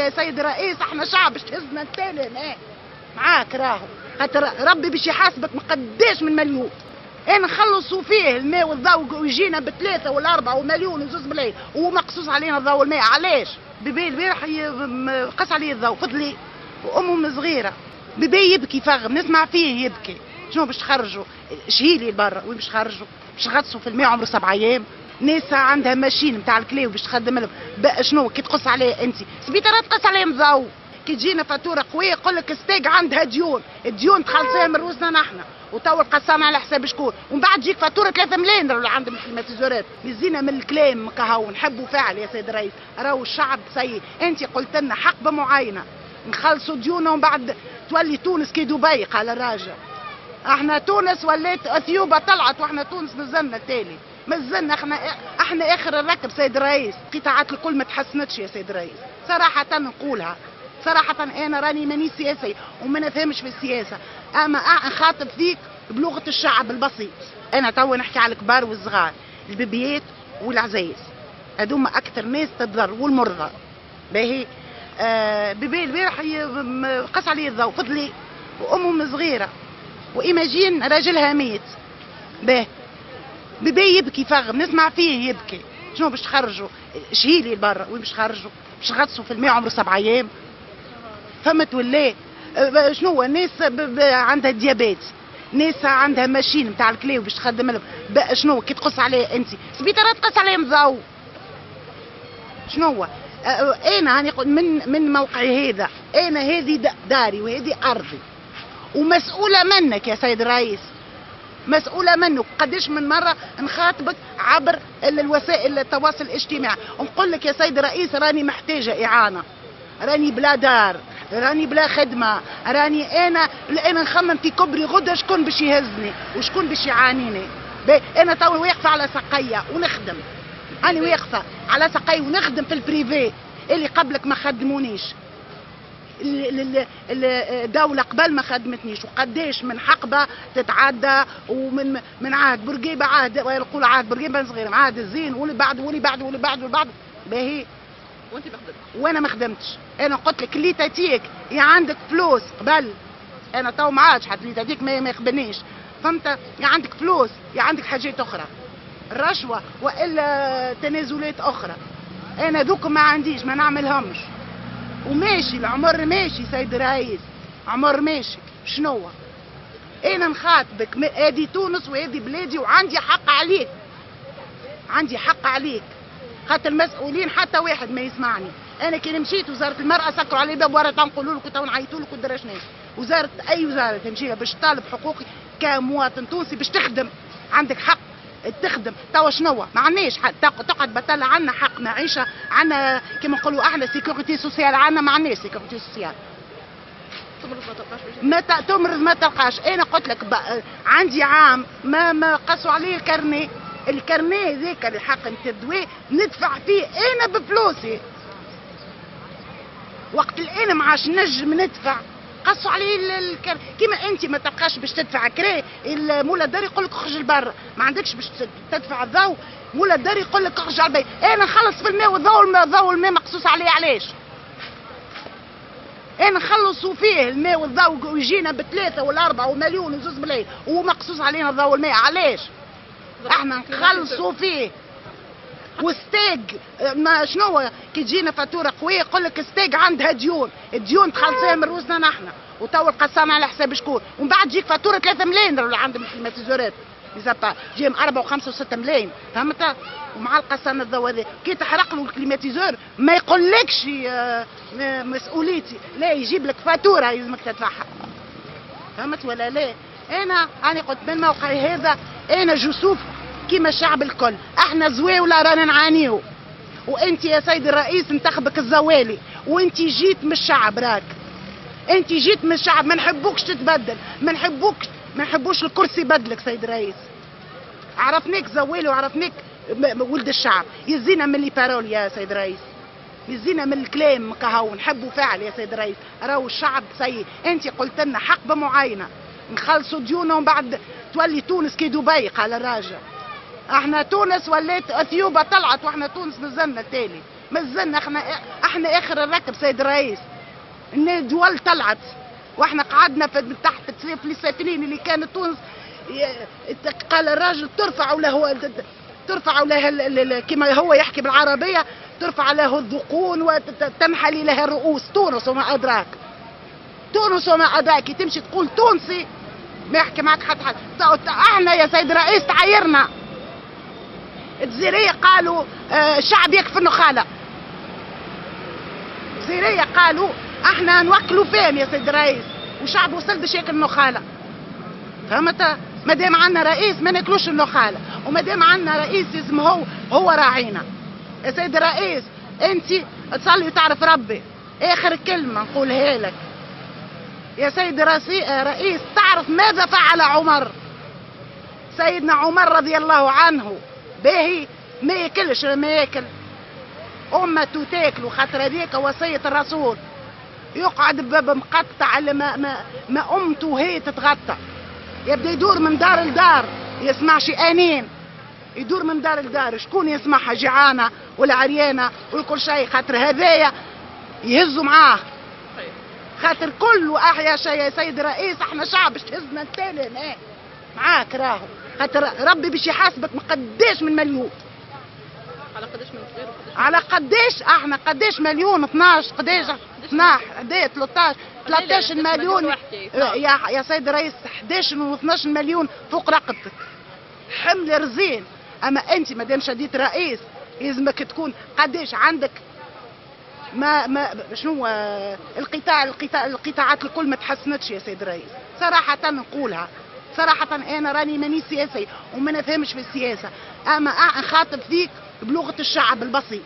يا سيد الرئيس، احنا شعب باش تهزنا التالي هنا معاك راهو، خاطر ربي باش يحاسبك من قداش من مليون. نخلصوا فيه الماء والضوء ويجينا بثلاثة والأربعة ومليون وزوز ملايين ومقصوص علينا الضوء والماء. علاش؟ بيبي البارح قص عليه الضوء فضلي وأمه صغيرة، بيبي يبكي فغم، نسمع فيه يبكي. شنو باش تخرجوا؟ شهيلي لبرا وين باش تخرجوا؟ باش يغطسوا في الماء عمره 7 أيام. ناس عندها ماشين نتاع الكلاو باش تخدم لهم، شنو كي تقص عليه انت؟ سبيطارات تقص عليهم ضوء. كي تجينا فاتوره قويه يقول لك ستيك عندها ديون، الديون تخلصيها من روسنا نحن وتو القسامه على حساب شكون؟ ومن بعد تجيك فاتوره 3 ملايين اللي عندهم الكليماتيزورات. يزينا من الكلام كهو نحبوا فعل يا سيد الرئيس، راهو الشعب سيء. انت قلت لنا حقبه معينه نخلصوا ديوننا ومن بعد تولي تونس كي دبي. قال الراجل احنا تونس ولات اثيوبيا طلعت واحنا تونس مازلنا التالي، مازلنا احنا اخر الركب سيد الرئيس. قطاعات الكل ما تحسنتش يا سيد الرئيس، صراحه نقولها صراحة. أنا راني ماني سياسي وما نفهمش في السياسة، أما نخاطب فيك بلغة الشعب البسيط. أنا توا نحكي على الكبار والصغار، البيبيات والعزايز، هذوما أكثر ناس تضر والمرضى. باهي بيبي البارح قص عليه الضوء فضلي وأمه صغيرة وإيماجين راجلها ميت. باهي بيبي يبكي فغم، نسمع فيه يبكي. شنو باش تخرجوا؟ شهيلي لبرا وين باش تخرجوا؟ باش يغطسوا في الماء عمره 7 أيام. فهمت ولا؟ شنو ناس عندها ديابيت، ناس عندها ماشين نتاع الكلاو باش تخدم لهم، شنو كي تقص عليه انت؟ سبيطارات تقص عليهم ضوء. شنو انا هاني من موقعي هذا، انا هذه داري وهذه ارضي ومسؤوله منك يا سيد الرئيس، مسؤوله منك. قديش من مره نخاطبك عبر الوسائل التواصل الاجتماعي ونقول لك يا سيد الرئيس راني محتاجه اعانه، راني بلا دار، راني بلا خدمه، راني انا نخمم في كبري غدا شكون باش يهزني وشكون باش يعانيني. انا تو واقفه على سقيه ونخدم، انا واقفه على سقيه ونخدم في البريفي اللي قبلك ما خدمونيش، الدولة قبل ما خدمتنيش. وقداش من حقبة تتعدى ومن عهد بورقيبة، عهد يقول عهد بورقيبة صغير، عهد الزين واللي بعد واللي بعد واللي بعد واللي بعد. باهي وانت ما خدمتش وانا ما خدمتش. انا قلت لك اللي تاتيك يا عندك فلوس قبل، انا تو ما عادش حتى اللي تاتيك ما يخبرنيش، فهمت؟ يا عندك فلوس يا عندك حاجات اخرى، الرشوة والا تنازلات اخرى. انا دوك ما عنديش، ما نعملهمش. وماشي العمر ماشي سيد الرئيس، عمر ماشي. شنو انا نخاطبك، هذه تونس وهذه بلادي وعندي حق عليك، عندي حق عليك، خاطر المسؤولين حتى واحد ما يسمعني. انا كي مشيت وزاره المراه سكروا علي باب ورا تنقولوا لك ونعيطوا لك ودرشناش. وزاره اي وزاره تمشي لها باش تطالب حقوقي كمواطن تونسي باش تخدم، عندك حق تخدم. توا شنو ما عندناش تقعد بطلع عنا حق معيشه، عنا كما نقولوا احنا سيكوريتي سوسيال، عنا ما عندناش سيكوريتي سوسيال. تمرض ما تلقاش. انا قلت لك عندي عام ما قصوا عليه الكارنيه ذاك الحق نتاع الدواء ندفع فيه انا بفلوسي، وقت الان ما عادش نجم ندفع. قصوا عليه كيما انت ما تبقاش باش تدفع كري، مولا الدار يقول لك اخرج لبرا، ما عندكش باش تدفع الضوء، مولا الدار يقول لك اخرج على البيت. انا نخلص في الماء والضوء الماء مقصوص عليه. علاش؟ انا نخلصوا فيه الماء والضوء ويجينا بثلاثة والأربعة ومليون وزوز ملايين ومقصوص علينا الضوء والماء. علاش؟ احنا نخلصوا فيه. وستيج ما شنو كي تجينا فاتوره قويه يقول لك ستيج عندها ديون، الديون تخلصيها من روسنا نحن وتو القسامه على حساب شكون؟ ومن بعد تجيك فاتوره 3 ملايين اللي عندهم الكليماتيزورات، جيهم 4 و5 و6 ملايين، فهمت؟ ومع القسامه الضوء هذا كي تحرق له الكليماتيزور ما يقولكش مسؤوليتي، لا يجيب لك فاتوره يلزمك تدفعها، فهمت ولا لا؟ انا قلت من موقعي هذا انا جسوف كيما الشعب الكل، احنا زواوله رانا نعانيو. وانت يا سيد الرئيس انتخبك الزوالي وانت جيت من الشعب، راك انت جيت من الشعب، ما نحبوكش تتبدل، ما نحبوش الكرسي بدلك سيد الرئيس. عرفناك زوالي وعرفناك ولد الشعب، يزينا من لي بارول يا سيد الرئيس، يزينا من الكلام كهو نحبوا فعل يا سيد الرئيس. راهو الشعب سيء. انت قلت لنا حقبه معينه نخلصوا ديوننا ومن بعد تولي تونس كي دبي. قال الراجل احنا تونس ولات اثيوبيا طلعت واحنا تونس نزلنا التالي. مازلنا احنا اخر الركب سيد الرئيس. ان الدول طلعت واحنا قعدنا في تحت في السافلين اللي كانت تونس. قال الراجل ترفعوا له كما هو يحكي بالعربيه، ترفع له الذقون وتنحلي له الرؤوس. تونس وما ادراك، تونس وما ادراك. تمشي تقول تونسي ما يحكي معك حد. احنا يا سيد الرئيس تعايرنا. الجزيريه قالوا الشعب يكفي النخاله. الجزيريه قالوا احنا نوكلوا فيهم يا سيد الرئيس، وشعب وصل باش ياكل النخاله. فهمت؟ ما دام عندنا رئيس ما ناكلوش النخاله، وما دام عندنا رئيس لازم هو راعينا. يا سيد الرئيس انت تصلي وتعرف ربي. اخر كلمه نقولها لك يا سيد رئيس، تعرف ماذا فعل عمر؟ سيدنا عمر رضي الله عنه باهي ما ياكلش، ما ياكل امته تاكل، خاطر هذيك وصيه الرسول. يقعد بمقطع ما امته هي تتغطى. يبدا يدور من دار لدار، يسمعش انين، يدور من دار لدار. شكون يسمعها؟ جيعانه ولا عريانه وكل شيء، خاطر هذايا يهزوا معاه. خاطر كله احيا شيء يا سيد الرئيس. احنا شعب باش تهزنا التالي هنا معاك راهو، خاطر ربي باش يحاسبك من قداش من مليون. على قداش من صغير على قداش احنا قداش مليون 12 قداش 12 قداش 13 مليون يا سيد الرئيس. 11 و 12 مليون فوق رقبتك حمل رزين. اما انت مادام شديت رئيس يلزمك تكون قداش عندك ما شنو القطاعات الكل ما تحسنتش يا سيد الرئيس. صراحة نقولها صراحة، انا راني ماني سياسي وما نفهمش في السياسة، اما نخاطب فيك بلغة الشعب البسيط.